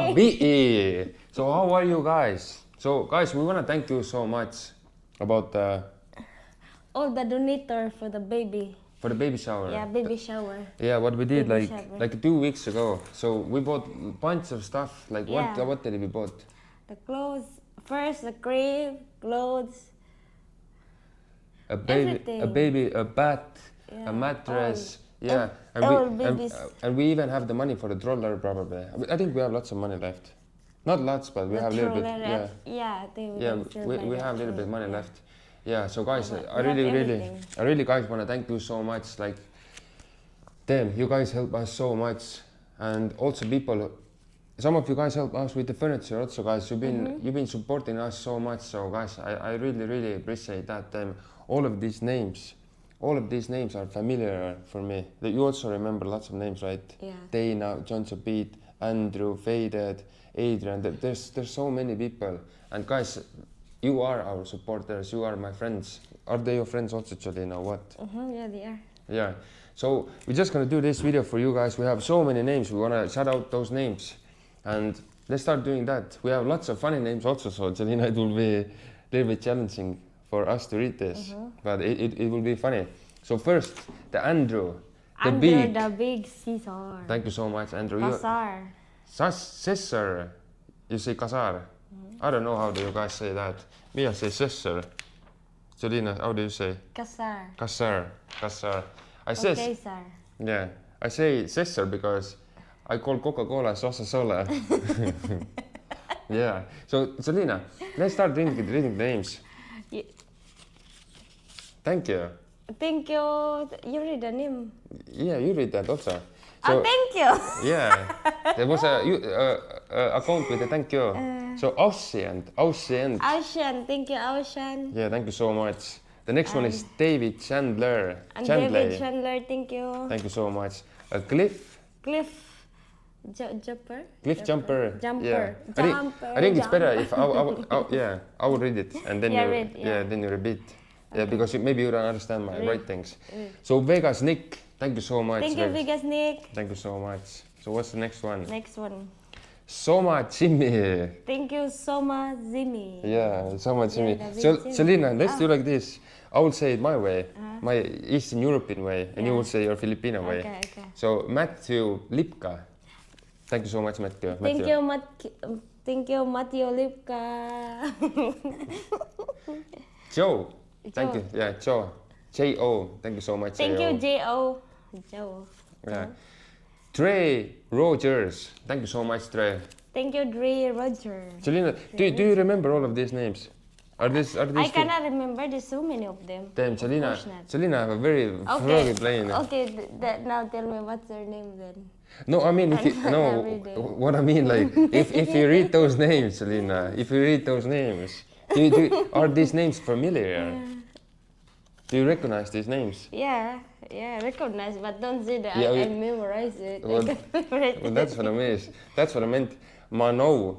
Habibi. So how are you guys? So guys, we want to thank you so much about all the donator for the baby. For the baby shower. Yeah, baby shower. Yeah, what we did Baby like 2 weeks ago. So we bought a bunch of stuff. Like what did we bought? The clothes. First the crib, clothes. A baby, a bat, a mattress. Yeah, and we even have the money for the stroller probably. I think we have lots of money left. Not lots, but we have a little bit. Yeah. Yeah, I think we have a little bit of money left. Yeah, so guys, I really guys want to thank you so much. Like, damn, you guys help us so much, and also people. Some of you guys help us with the furniture also, guys. You've been supporting us so much. So guys, I really appreciate that. All of these names are familiar for me. You also remember lots of names, right? Yeah. Dana, John Beat, Andrew, Faded, Adrian. There's so many people. And guys, you are our supporters. You are my friends. Are they your friends also, Jolina? What? Yeah, they are. Yeah. So we're just gonna do this video for you guys. We have so many names. We wanna shout out those names. And let's start doing that. We have lots of funny names also, so Jolina, it will be a little bit challenging for us to read this, but it will be funny. So first, the Andrew, the big Caesar. Thank you so much, Andrew. Kasar. Caesar. You say Kasar. I don't know how do you guys say that. Me, I say Caesar. Jolina, how do you say? Kasar. Kasar. I say. Caesar. Yeah, I say Caesar because I call Coca-Cola Sosa Sola. Yeah. So Jolina, let's start reading the names. Yeah. Thank you. Thank you. You read the name. Yeah, you read that also. So, thank you. Yeah, there was a account with a thank you. So Ocean. Thank you, Ocean. Yeah, thank you so much. The next one is David Chandler. David Chandler, thank you. Thank you so much. Cliff Jumper. Yeah. I think it's better if I will read it and then then you repeat. Yeah, because maybe you don't understand my writings. So Vegas Nick, thank you so much. Thank you, Vegas Nick. Thank you so much. So what's the next one? Next one. Soma Jimmy. Thank you, Soma Jimmy. Yeah, Soma Jimmy. So Selena, let's do like this. I will say it my way, my Eastern European way, and you will say your Filipino way. Okay. So Matthew Lipka. Thank you so much, Matthew. Thank you, Matthew Lipka. Joe. Thank you. Yeah, Joe. J-O. Thank you so much. Thank you, J-O. Yeah. Trey Rogers. Thank you so much, Trey. Thank you, Trey Rogers. Selena, do you remember all of these names? Are these I cannot remember. There's so many of them. Damn, Selena have a very froggy brain. Okay, now tell me what's her name then. No, I mean, what I mean, like, if you read those names, Selena, are these names familiar? Do you recognize these names? Yeah, recognize, but don't say that I memorize it. Well, that's what I mean. That's what I meant. Mano.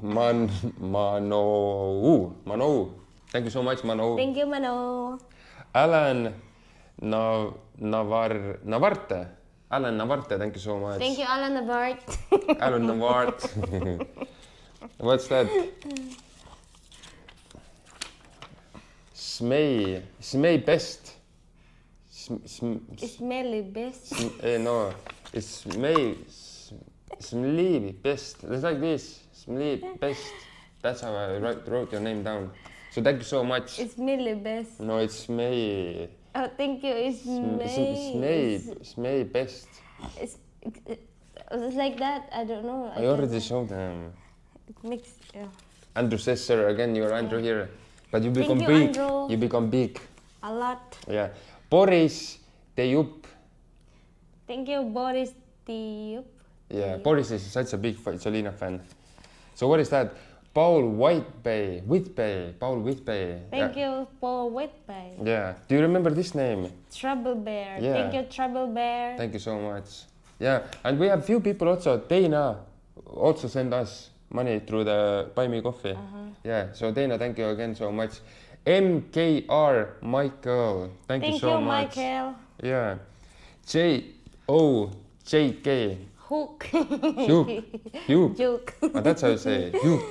Thank you so much, Mano. Thank you, Mano. Alan Navarte. Alan Navarte, thank you so much. Thank you, Alan Navarte. Alan Navarte. What's that? Smay Best. Smelly Best? No, it's Smley Best. It's like this. Smley Best. That's how I wrote your name down. So thank you so much. It's Smelly Best. No, it's Smay. Oh, thank you. It's Smay Best. It's like that. I don't know. I already showed them. It makes. Andrew says, sir, again, you're Andrew here. But you become big. You become big. A lot. Yeah. Boris Teyup. Thank you, Boris Teyup. Yeah, Boris is such a big Jolina fan. So what is that? Paul Whitbay. Paul Whitbay. Thank you, Paul Whitbay. Yeah. Do you remember this name? Trouble Bear. Yeah. Thank you, Trouble Bear. Thank you so much. Yeah, and we have few people also. Dana also send us money through the Buy Me Coffee. Yeah, so Dana, thank you again so much. MKR Michael, thank you so much. Michael. Yeah. JOJK. Hook. Juke. Juke. Oh, that's how you say it. Juke.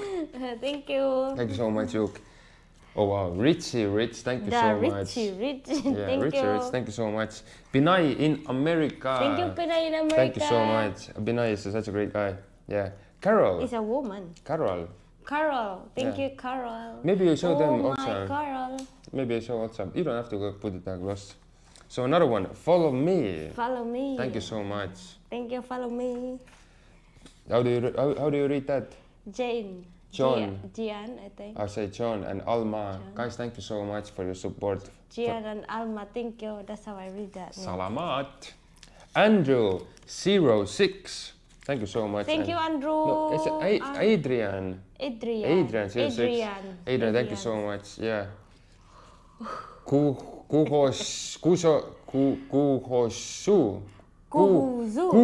Thank you. Thank you so much, Juke. Oh wow, Richie Rich, thank you so much. Rich. Yeah, Thank Richie you. Rich, thank you so much. Binay in America. Thank you, Pinay in America. Thank you so much. Binay is such a great guy. Yeah. Carol. It's a woman. Carol. Carol. Thank you, Carol. Maybe you show them Oh also. my Carol. Maybe you show WhatsApp. You don't have to go put it that close. So another one, follow me. Follow me. Thank you so much. Thank you, follow me. How do you read that? Jane. John. Gian, I think. I'll say John and Alma. John. Guys, thank you so much for your support. Gian and Alma, thank you. That's how I read that. Salamat. Andrew 06. Thank you so much. Thank you, Andrew. No, it's Adrian. Adrian, 06. Adrian, thank you so much. Yeah.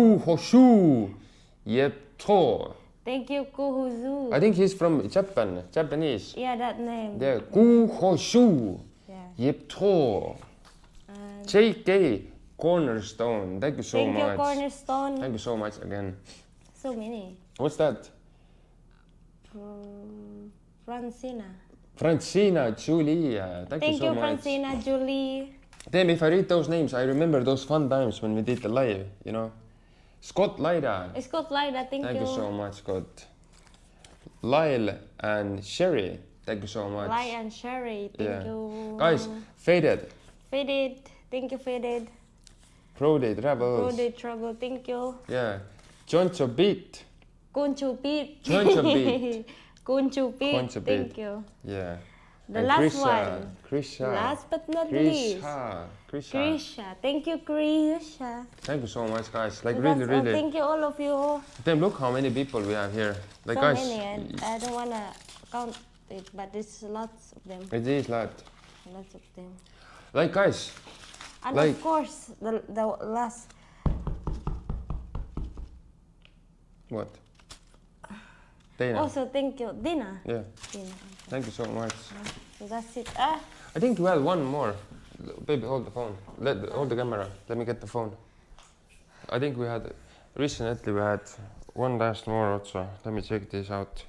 Kuhoshu. Yepto. Thank you, Kuhuzu. I think he's from Japan, Japanese. Yeah, that name. Yeah, Kuhoshu. Yeah. Yepto. JK Cornerstone. Thank you so much. Thank you, Cornerstone. Thank you so much again. So many. What's that? Francina. Francina Julia. Thank you so much. Francina, Julie. Damn, if I read those names, I remember those fun times when we did the live, you know. Scott Lyda. Scott Lyda, thank you. Thank you so much, Scott. Lyle and Sherry. Thank you so much. Lyle and Sherry, thank you. Guys, Faded. Faded, thank you, Faded. Pro Day Travels. Pro Day Travel, thank you. Yeah. Joncho Beat. Kunchu Beat. Joncho Beat. Kunchu Beat, Kunchu thank Beat. you. Yeah. The And last Krisha. one. Krisha. Last but not least. Krisha. Krisha, thank you, Krisha. Thank you so much, guys. Like, That's really, all. really. Thank you, all of you. Damn, look how many people we have here. Like, So guys. many, and I don't want to count it, but it's lots of them. It is lot. Lots of them. Like, guys. And Like- of course, the last. What? Dana. Also, thank you, Dina. Yeah. Dina. Thank you so much. So that's it. I think we had one more. Baby, hold the phone. Hold the camera. Let me get the phone. I think we had, recently we had one last more also. Let me check this out.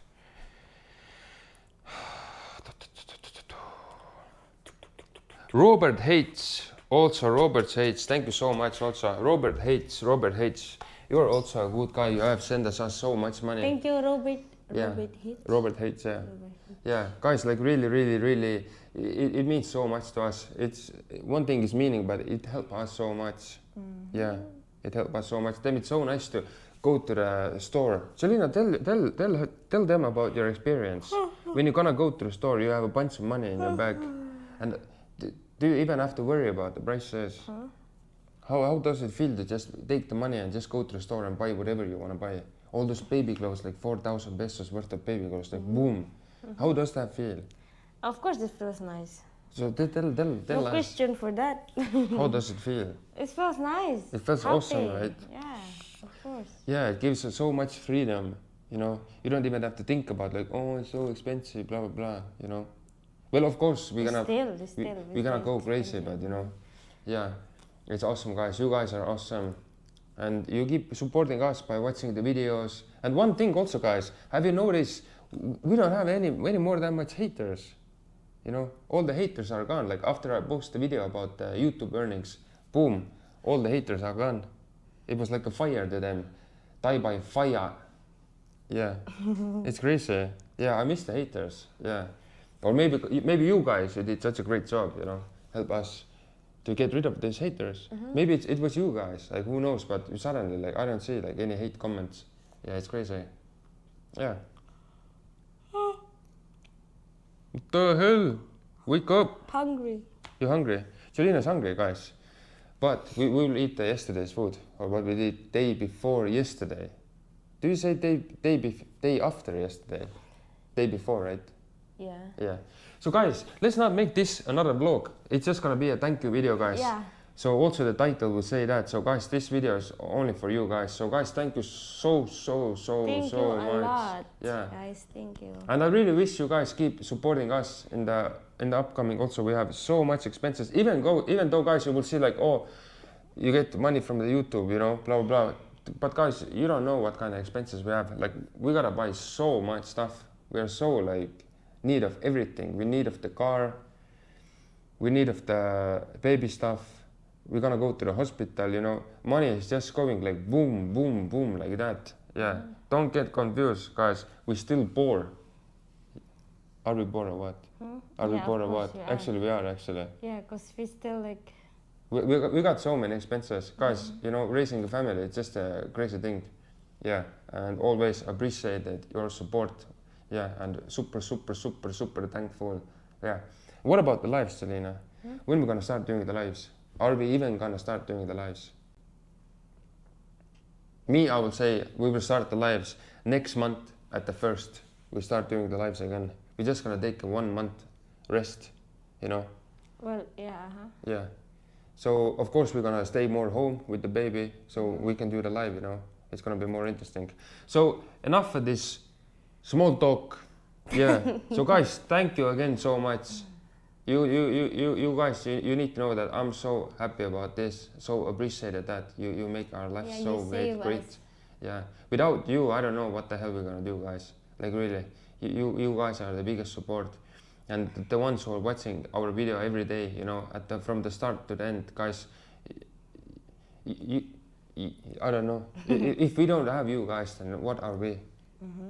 Robert H. Also, Robert H. Thank you so much also. Robert H. You're also a good guy. You have sent us so much money. Thank you, Robert. Yeah. Robert Hitch. Robert H. Yeah. Yeah, guys, like really, really, really, it means so much to us. It's one thing is meaning, but it helped us so much. Yeah, it helped us so much. Then it's so nice to go to the store. Selina, tell them about your experience. When you're gonna go to the store, you have a bunch of money in your bag, and do you even have to worry about the prices? How does it feel to just take the money and just go to the store and buy whatever you want to buy? All those baby clothes, like 4,000 pesos worth of baby clothes, like boom. How does that feel? Of course, it feels nice. So tell No us, question for that. how does it feel? It feels nice. It feels Happy. awesome, right? Yeah, of course. Yeah, it gives us so much freedom, you know. You don't even have to think about like, oh, it's so expensive, blah, blah, blah, you know. Well, of course, we're gonna go crazy, but you know, yeah, it's awesome, guys. You guys are awesome. And you keep supporting us by watching the videos. And one thing also, guys, have you noticed we don't have any more that much haters? You know, all the haters are gone. Like after I post the video about YouTube earnings, boom, all the haters are gone. It was like a fire to them. Die by fire. Yeah, it's crazy. Yeah, I miss the haters. Yeah, or maybe you guys, you did such a great job. You know, help us to get rid of these haters. Maybe it was you guys, like who knows, but suddenly like I don't see like any hate comments. Yeah, it's crazy. Yeah. What the hell? Wake up. Hungry. You hungry? Jolina's hungry, guys. But we will eat yesterday's food, or what we did day before yesterday. Do you say day after yesterday? Day before, right? Yeah. Yeah. So guys, let's not make this another vlog. It's just gonna be a thank you video, guys. Yeah. So also the title will say that. So guys, this video is only for you guys. So guys, thank you so Thank you much. a lot. Yeah. Guys, thank you. And I really wish you guys keep supporting us in the upcoming. Also, we have so much expenses. Even though guys, you will see like, oh, you get money from the YouTube, you know, blah blah blah. but guys, you don't know what kind of expenses we have. Like, we gotta buy so much stuff. We are so like need of everything. We need of the car. We need of the baby stuff. We're gonna go to the hospital, you know. Money is just going like boom, boom, boom, like that. Yeah. Don't get confused, guys. We're still poor. Are we poor or what? Are we poor or what? Actually, we are actually. Yeah, because we still like. We got so many expenses, guys. You know, raising a family, it's just a crazy thing. Yeah, and always appreciated your support. Yeah, and super thankful. Yeah. What about the lives, Selena? When we're gonna start doing the lives? Are we even gonna start doing the lives? Me, I would say we will start the lives next month at the 1st. We start doing the lives again. We're just gonna take a 1 month rest, you know. Well, yeah. Yeah. So of course we're gonna stay more home with the baby, so we can do the live, you know. It's gonna be more interesting. So enough of this small talk. Yeah. So guys, thank you again so much. You guys, you need to know that I'm so happy about this. So appreciated that you make our life so great. Yeah. Without you, I don't know what the hell we're gonna do, guys. Like really, you guys are the biggest support. And the ones who are watching our video every day, you know, from the start to the end, guys, I don't know. If we don't have you guys, then what are we?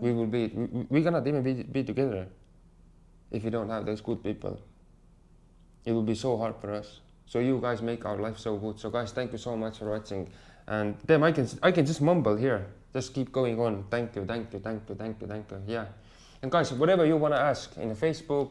We will be, we cannot even be together if we don't have those good people. It will be so hard for us. So you guys make our life so good. So guys, thank you so much for watching. And then I can just mumble here. Just keep going on. Thank you. Yeah. And guys, whatever you want to ask in the Facebook,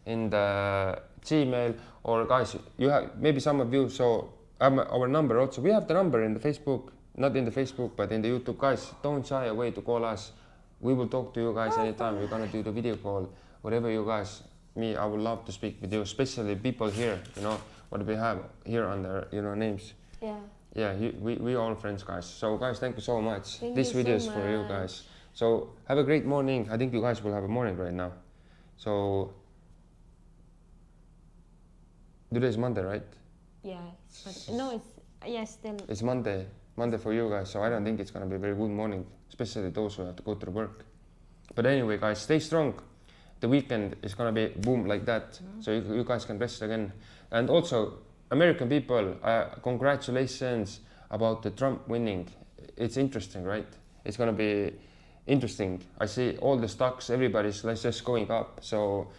in the Gmail, or guys, you have maybe some of you saw our number also. We have the number in the Facebook, not in the Facebook, but in the YouTube. Guys, don't shy away to call us. We will talk to you guys anytime. We're gonna do the video call, whatever you guys. I would love to speak with you, especially people here. You know what we have here on their names. Yeah. Yeah, we all friends, guys. So guys, thank you so much. This video is for you guys. So have a great morning. I think you guys will have a morning right now. So today is Monday, right? Yeah. No, it's still. It's Monday for you guys. So I don't think it's gonna be a very good morning, especially those who have to go to work. But anyway, guys, stay strong. The weekend is gonna be boom like that. So you guys can rest again. And also, American people, congratulations about the Trump winning. It's interesting, right? It's gonna be interesting. I see all the stocks, everybody's just going up. So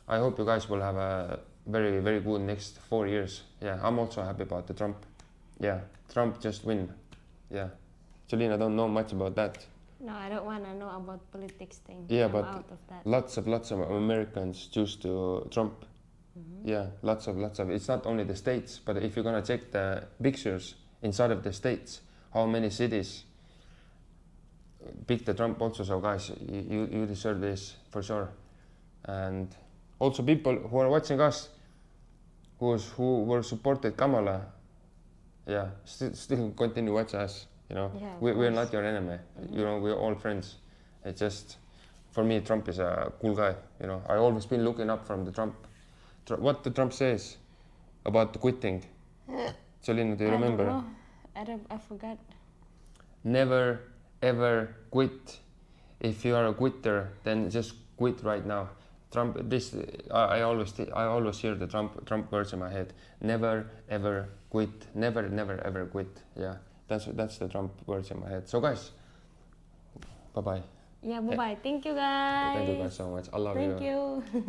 I hope you guys will have a very, very good next 4 years. Yeah, I'm also happy about the Trump. Yeah, Trump just win. Yeah. Jolene, I don't know much about that. No, I don't want to know about politics thing. Yeah, I'm but out of that. lots of Americans choose to Trump. Yeah, lots of. It's not only the states, but if you're gonna check the pictures inside of the states, how many cities pick the Trump also. So guys, you deserve this for sure. And also people who are watching us, who were supported Kamala, yeah, still continue watch us. You know, Yeah, we're not your enemy. You know, we're all friends. It's just, for me, Trump is a cool guy. You know, I always been looking up from the Trump. What the Trump says about the quitting. Jolene, do you remember? I forgot. Never ever quit. If you are a quitter, then just quit right now. Trump. I always hear the Trump words in my head. Never ever quit. Never ever quit. Yeah. That's the Trump words in my head. So guys, bye bye. Yeah, bye bye. Thank you guys. Thank you guys so much. I love you. Thank you.